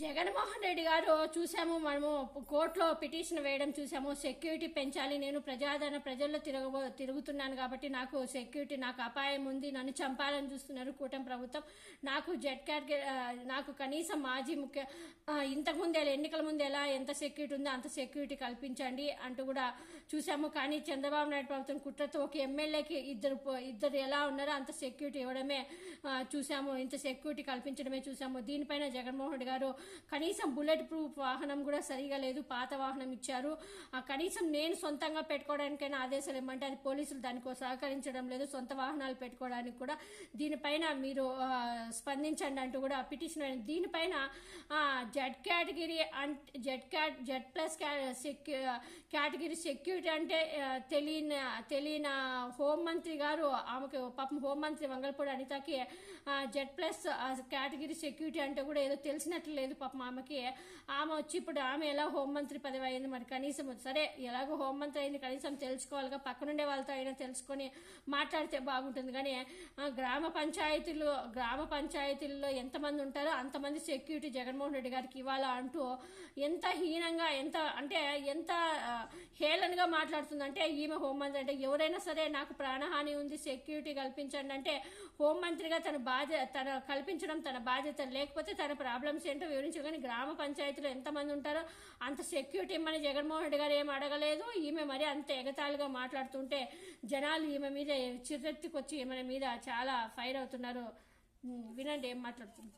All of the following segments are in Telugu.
జగన్మోహన్ రెడ్డి గారు చూసాము, మనము కోర్టులో పిటిషన్ వేయడం చూసాము. సెక్యూరిటీ పెంచాలి, నేను ప్రజాదరణ ప్రజల్లో తిరుగుతున్నాను కాబట్టి నాకు సెక్యూరిటీ, నాకు అపాయం ఉంది, నన్ను చంపాలని చూస్తున్నారు కూటమి ప్రభుత్వం. నాకు నాకు కనీసం మాజీ ఇంతకుముందు ఎన్నికల ముందు ఎలా ఎంత సెక్యూరిటీ ఉందో అంత సెక్యూరిటీ కల్పించండి అంటూ కూడా చూసాము. కానీ చంద్రబాబు నాయుడు ప్రభుత్వం కుట్రతో ఒక ఎమ్మెల్యేకి ఇద్దరు ఎలా ఉన్నారో అంత సెక్యూరిటీ ఇవ్వడమే చూసాము, ఇంత సెక్యూరిటీ కల్పించడమే చూసాము. దీనిపైన జగన్మోహన్ రెడ్డి గారు కనీసం బుల్లెట్ ప్రూఫ్ వాహనం కూడా సరిగా లేదు, పాత వాహనం ఇచ్చారు. కనీసం నేను సొంతంగా పెట్టుకోవడానికైనా ఆదేశాలు ఇవ్వమంటే అది పోలీసులు దానికి సహకరించడం లేదు, సొంత వాహనాలు పెట్టుకోవడానికి కూడా. దీనిపైన మీరు స్పందించండి అంటూ కూడా పిటిషన్. దీనిపైన జెడ్ కేటగిరీ అంటే జెడ్ ప్లస్ కేటగిరీ సెక్యూరిటీ అంటే తెలియని హోంమంత్రి గారు, ఆమెకు పాపం హోంమంత్రి వంగల్పూడి అనితకి జెడ్ ప్లస్ కేటగిరీ సెక్యూరిటీ అంటే కూడా ఏదో తెలిసినట్లు లేదు పాపం ఆమెకి. ఆమె వచ్చి ఇప్పుడు ఆమె ఎలా హోంమంత్రి పదవి అయింది, మరి కనీసం సరే ఎలాగో హోంమంత్రి అయింది కనీసం తెలుసుకోవాలిగా, పక్కనుండే వాళ్ళతో అయినా తెలుసుకొని మాట్లాడితే బాగుంటుంది. కానీ గ్రామ పంచాయతీల్లో ఎంతమంది ఉంటారో అంతమంది సెక్యూరిటీ జగన్మోహన్ రెడ్డి గారికి ఇవ్వాలా అంటూ ఎంత హీనంగా, ఎంత హేళనగా మాట్లాడుతుందంటే ఈమె హోంమంత్రి. అంటే ఎవరైనా సరే నాకు ప్రాణహాని ఉంది సెక్యూరిటీ కల్పించండి అంటే హోంమంత్రిగా తన కల్పించడం తన బాధ్యత, లేకపోతే తన ప్రాబ్లమ్స్ ఏంటో వివరించు. కానీ గ్రామ పంచాయతీలో ఎంతమంది ఉంటారో అంత సెక్యూరిటీ ఇమ్మని జగన్మోహన్ రెడ్డి గారు ఏం అడగలేదు. ఈమె మరి అంత ఎగతాళిగా మాట్లాడుతుంటే జనాలు ఈమె మీద చిరెత్తుకొచ్చి ఈమె మీద చాలా ఫైర్ అవుతున్నారు. వినండి ఏం మాట్లాడుతుంది.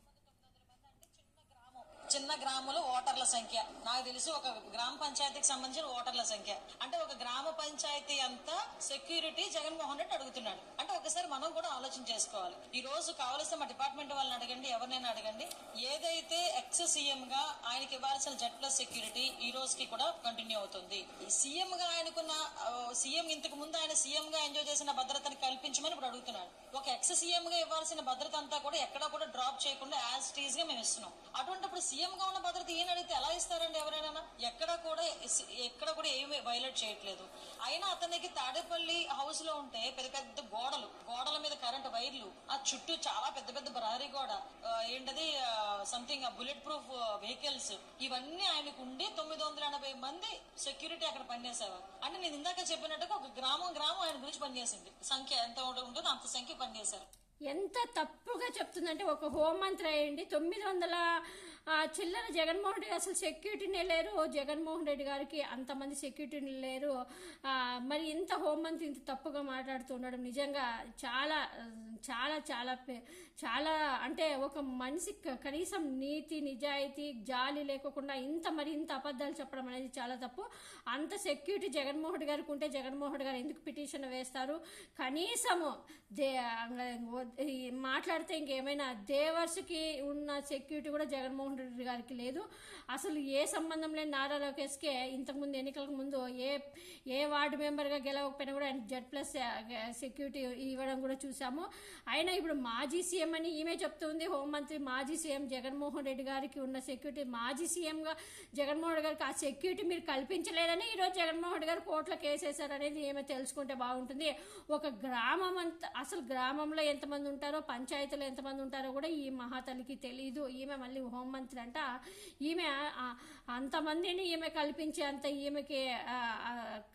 చిన్న గ్రామంలో ఓటర్ల సంఖ్య నాకు తెలిసి ఒక గ్రామ పంచాయతీకి సంబంధించిన ఓటర్ల సంఖ్య అంటే ఒక గ్రామ పంచాయతీ అంతా సెక్యూరిటీ జగన్మోహన్ రెడ్డి అడుగుతున్నాడు అంటే ఒకసారి మనం కూడా ఆలోచన చేసుకోవాలి. ఈ రోజు కావలసిన మా డిపార్ట్మెంట్ వాళ్ళని అడగండి, ఎవరినైనా అడగండి, ఏదైతే ఎక్స్ సీఎం గా ఆయనకి ఇవ్వాల్సిన జెడ్ ప్లస్ సెక్యూరిటీ ఈ రోజుకి కూడా కంటిన్యూ అవుతుంది. సీఎం గా ఆయనకున్న సీఎం ఇంతకు ముందు ఆయన సీఎం గా ఎంజాయ్ చేసిన భద్రతని కల్పించమని ఇప్పుడు అడుగుతున్నాడు. ఒక ఎక్స్ సీఎం గా ఇవ్వాల్సిన భద్రత అంతా కూడా ఎక్కడా కూడా డ్రాప్ చేయకుండా యాజ్ టీజ్ గా మేము ఇస్తున్నాం. అటువంటిప్పుడు సీఎం గా ఉన్న భద్రత ఏం అడిగితే ఎలా ఇస్తారండి ఎవరైనా? ఎక్కడ కూడా ఏమి వైలేట్ చేయట్లేదు. అయినా అతనికి తాడేపల్లి హౌస్ లో ఉంటే పెద్ద పెద్ద గోడల మీద కరెంట్ వైర్లు, ఆ చుట్టూ చాలా పెద్ద పెద్ద ప్రహరీ గోడ, ఏంటది సంథింగ్ బుల్లెట్ ప్రూఫ్ వెహికల్స్, ఇవన్నీ ఆయనకు ఉండి 980 మంది సెక్యూరిటీ అక్కడ పనిచేసేవారు. అంటే నేను ఇందాక చెప్పినట్టుగా ఒక గ్రామం ఆయన గురించి పనిచేసింది. సంఖ్య ఎంత ఉంటుందో అంత సంఖ్య పనిచేశారు. ఎంత తప్పుగా చెప్తుందంటే ఒక హోంమంత్రి అయ్యండి 900 చిల్లర జగన్మోహన్ రెడ్డి అసలు సెక్యూరిటీనే లేరు. జగన్మోహన్ రెడ్డి గారికి అంతమంది సెక్యూరిటీ లేరు. మరి ఇంత హోంమంత్రి ఇంత తప్పుగా మాట్లాడుతుండడం నిజంగా చాలా చాలా చాలా చాలా అంటే ఒక మనిషి కనీసం నీతి నిజాయితీ జాలి లేకుండా ఇంత అబద్ధాలు చెప్పడం అనేది చాలా తప్పు. అంత సెక్యూరిటీ జగన్మోహన్ రెడ్డి గారికి ఉంటే జగన్మోహన్ రెడ్డి గారు ఎందుకు పిటిషన్ వేస్తారు? కనీసము మాట్లాడితే ఇంకేమైనా దేవర్స్కి ఉన్న సెక్యూరిటీ కూడా జగన్మోహన్ రెడ్డి గారికి లేదు. అసలు ఏ సంబంధం లేని నారా లోకేష్కే ఇంతకుముందు ఎన్నికలకు ముందు ఏ వార్డు మెంబర్గా గెలవకపోయినా కూడా ఆయన జెడ్ ప్లస్ సెక్యూరిటీ ఇవ్వడం కూడా చూసాము. అయినా ఇప్పుడు మాజీ సీఎం అని ఈమె చెప్తుంది, హోంమంత్రి మాజీ సీఎం జగన్మోహన్ రెడ్డి గారికి ఉన్న సెక్యూరిటీ, మాజీ సీఎంగా జగన్మోహన్ రెడ్డి గారికి ఆ సెక్యూరిటీ మీరు కల్పించలేదని ఈరోజు జగన్మోహన్ రెడ్డి గారు కోర్టులో కేసేశారు అనేది ఏమో తెలుసుకుంటే బాగుంటుంది. ఒక గ్రామం అంతా, అసలు గ్రామంలో ఎంతమంది ఉంటారో పంచాయతీలో ఎంతమంది ఉంటారో కూడా ఈ మహాతల్లికి తెలియదు. ఈమె మళ్ళీ హోంమంత్రి అంట. ఈమె అంతమందిని ఈమె కల్పించే అంత ఈమెకి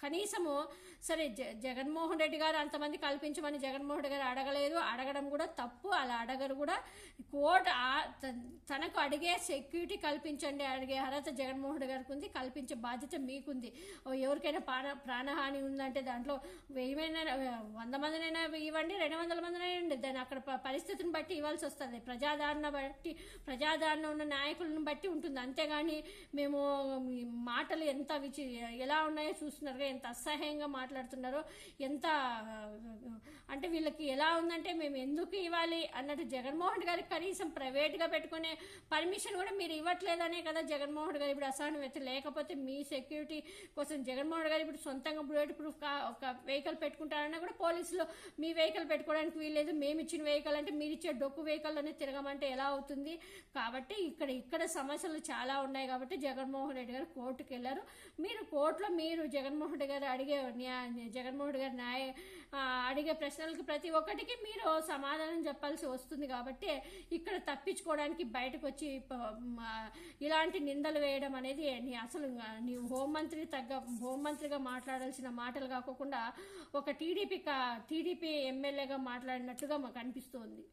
కనీసము సరే జగన్మోహన్ రెడ్డి గారు అంతమంది కల్పించమని జగన్మోహన్ రెడ్డి గారు అడగలేదు, అడగడం కూడా తప్పు. అలా అడగరు కూడా. కోర్టు తనకు అడిగే సెక్యూరిటీ కల్పించండి అడిగే అర్హత జగన్మోహన్ రెడ్డి గారికి ఉంది, కల్పించే బాధ్యత మీకుంది. ఎవరికైనా ప్రాణహాని ఉందంటే దాంట్లో 100 మందినైనా ఇవ్వండి, 200 మందినైనా ఇవ్వండి, దాన్ని అక్కడ పరిస్థితిని బట్టి ఇవ్వాల్సి వస్తుంది. ప్రజాదరణ ఉన్న నాయకులను బట్టి ఉంటుంది. అంతేగాని మేము మాటలు ఎలా ఉన్నాయో చూస్తున్నారుగా, ఎంత అసహ్యంగా మాట్లాడుతున్నారో, ఎంత అంటే వీళ్ళకి ఎలా ఉందంటే మేము ఎందుకు ఇవ్వాలి అన్నట్టు. జగన్మోహన్ గారికి కనీసం ప్రైవేట్గా పెట్టుకునే పర్మిషన్ కూడా మీరు ఇవ్వట్లేదనే కదా జగన్మోహన్ గారు ఇప్పుడు అసహనం. లేకపోతే మీ సెక్యూరిటీ కోసం జగన్మోహన్ గారు ఇప్పుడు సొంతంగా బుల్లెట్ ప్రూఫ్ ఒక వెహికల్ పెట్టుకుంటారన్నా కూడా పోలీసులు మీ వెహికల్ పెట్టుకోవడానికి వీల్లేదు, మేము ఇచ్చిన వెహికల్ అంటే మీరు ఇచ్చే డొక్కు వెహికల్లోనే తిరగమంటే ఎలా అవుతుంది? కాబట్టి ఇక్కడ సమస్యలు చాలా ఉన్నాయి. కాబట్టి జగన్మోహన్ రెడ్డి గారు కోర్టుకు వెళ్ళారు. మీరు కోర్టులో జగన్మోహన్ రెడ్డి గారు అడిగే ప్రశ్నలకు ప్రతి ఒక్కటికి మీరు సమాధానం చెప్పాల్సి వస్తుంది. వస్తుంది కాబట్టి ఇక్కడ తప్పించుకోవడానికి బయటకు వచ్చి ఇలాంటి నిందలు వేయడం అనేది అసలు నీ హోంమంత్రిగా మాట్లాడాల్సిన మాటలు కాకుండా ఒక టీడీపీ ఎమ్మెల్యేగా మాట్లాడినట్టుగా మాకు అనిపిస్తోంది.